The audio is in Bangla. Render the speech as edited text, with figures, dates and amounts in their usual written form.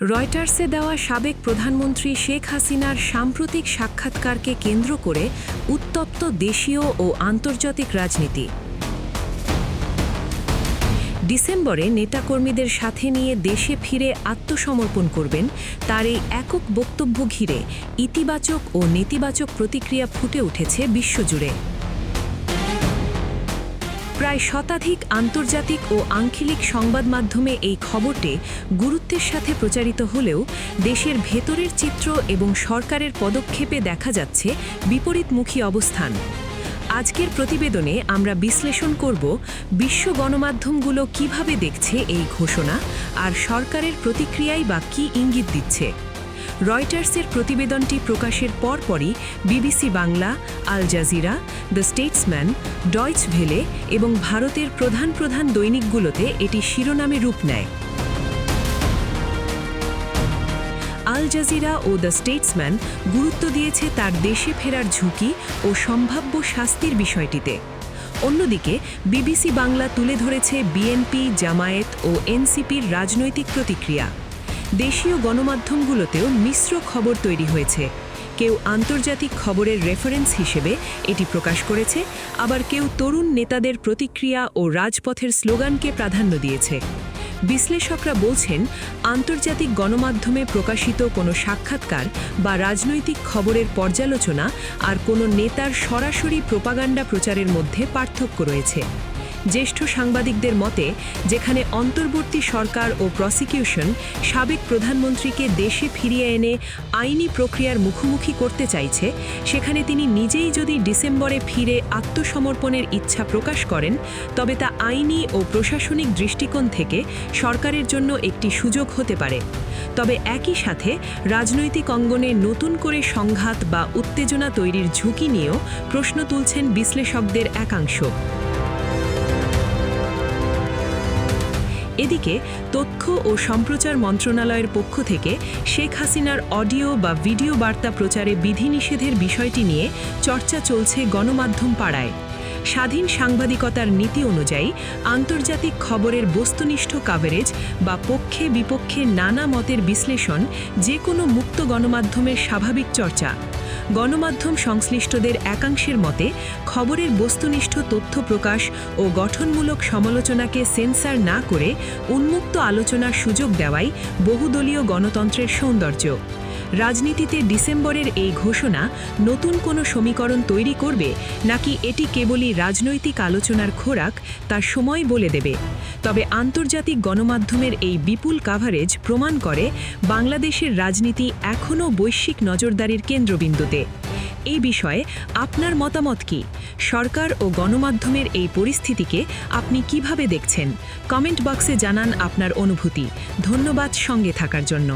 রয়টার্সে দেওয়া সাবেক প্রধানমন্ত্রী শেখ হাসিনার সাম্প্রতিক সাক্ষাৎকারকে কেন্দ্র করে উত্তপ্ত দেশীয় ও আন্তর্জাতিক রাজনীতি। ডিসেম্বরে নেতাকর্মীদের সাথে নিয়ে দেশে ফিরে আত্মসমর্পণ করবেন তার এই একক বক্তব্য ঘিরে ইতিবাচক ও নেতিবাচক প্রতিক্রিয়া ফুটে উঠেছে বিশ্বজুড়ে। প্রায় শতাধিক আন্তর্জাতিক ও আঞ্চলিক সংবাদ মাধ্যমে এই খবরটি গুরুত্বের সাথে প্রচারিত হলেও দেশের ভেতরের চিত্র এবং সরকারের পদক্ষেপে দেখা যাচ্ছে বিপরীতমুখী অবস্থান। আজকের প্রতিবেদনে আমরা বিশ্লেষণ করব বিশ্ব গণমাধ্যমগুলো কিভাবে দেখছে এই ঘোষণা আর সরকারের প্রতিক্রিয়াই বা কী ইঙ্গিত দিচ্ছে। রয়টার্সের প্রতিবেদনটি প্রকাশের পরপরই BBC Bangla, Al Jazeera, the Statesman, Deutsche Welle এবং ভারতের প্রধান দৈনিকগুলোতে এটি শিরোনামে রূপ নেয়। আল জাজিরা ও দ্য স্টেটসম্যান গুরুত্ব দিয়েছে তার দেশে ফেরার ঝুঁকি ও সম্ভাব্য শাস্তির বিষয়টিতে। অন্যদিকে বিবিসি বাংলা তুলে ধরেছে বিএনপি, জামায়াত ও এনসিপির রাজনৈতিক প্রতিক্রিয়া। দেশীয় গণমাধ্যমগুলোতেও মিশ্র খবর তৈরি হয়েছে। কেউ আন্তর্জাতিক খবরের রেফারেন্স হিসেবে এটি প্রকাশ করেছে, আবার কেউ তরুণ নেতাদের প্রতিক্রিয়া ও রাজপথের স্লোগানকে প্রাধান্য দিয়েছে। বিশ্লেষকরা বলছেন, আন্তর্জাতিক গণমাধ্যমে প্রকাশিত কোনো সাক্ষাৎকার বা রাজনৈতিক খবরের পর্যালোচনা আর কোনো নেতার সরাসরি প্রোপাগান্ডা প্রচারের মধ্যে পার্থক্য রয়েছে। জ্যেষ্ঠ সাংবাদিকদের মতে, যেখানে অন্তর্বর্তী সরকার ও প্রসিকিউশন সাবেক প্রধানমন্ত্রীকে দেশে ফিরিয়ে এনে আইনি প্রক্রিয়ার মুখোমুখি করতে চাইছে, সেখানে তিনি নিজেই যদি ডিসেম্বরে ফিরে আত্মসমর্পণের ইচ্ছা প্রকাশ করেন, তবে তা আইনি ও প্রশাসনিক দৃষ্টিকোণ থেকে সরকারের জন্য একটি সুযোগ হতে পারে। তবে একই সাথে রাজনৈতিক অঙ্গনে নতুন করে সংঘাত বা উত্তেজনা তৈরির ঝুঁকি নিয়েও প্রশ্ন তুলছেন বিশ্লেষকদের একাংশ। এদিকে তথ্য ও সম্প্রচার মন্ত্রণালয়ের পক্ষ থেকে শেখ হাসিনার অডিও বা ভিডিও বার্তা প্রচারে বিধিনিষেধের বিষয়টি নিয়ে চর্চা চলছে গণমাধ্যম পাড়ায়। স্বাধীন সাংবাদিকতার নীতি অনুযায়ী আন্তর্জাতিক খবরের বস্তুনিষ্ঠ কাভারেজ বা পক্ষে বিপক্ষে নানা মতের বিশ্লেষণ যে কোনো মুক্ত গণমাধ্যমের স্বাভাবিক চর্চা। গণমাধ্যম সংশ্লিষ্টদের একাংশের মতে, খবরের বস্তুনিষ্ঠ তথ্য প্রকাশ ও গঠনমূলক সমালোচনাকে সেন্সর না করে উন্মুক্ত আলোচনার সুযোগ দেওয়াই বহুদলীয় গণতন্ত্রের সৌন্দর্য। রাজনীতিতে ডিসেম্বরের এই ঘোষণা নতুন কোনো সমীকরণ তৈরি করবে নাকি এটি কেবলই রাজনৈতিক আলোচনার খোরাক, তার সময় বলে দেবে। তবে আন্তর্জাতিক গণমাধ্যমের এই বিপুল কাভারেজ প্রমাণ করে বাংলাদেশের রাজনীতি এখনও বৈশ্বিক নজরদারির কেন্দ্রবিন্দুতে। এই বিষয়ে আপনার মতামত কি? সরকার ও গণমাধ্যমের এই পরিস্থিতিকে আপনি কিভাবে দেখছেন? কমেন্ট বক্সে জানান আপনার অনুভূতি। ধন্যবাদ সঙ্গে থাকার জন্য।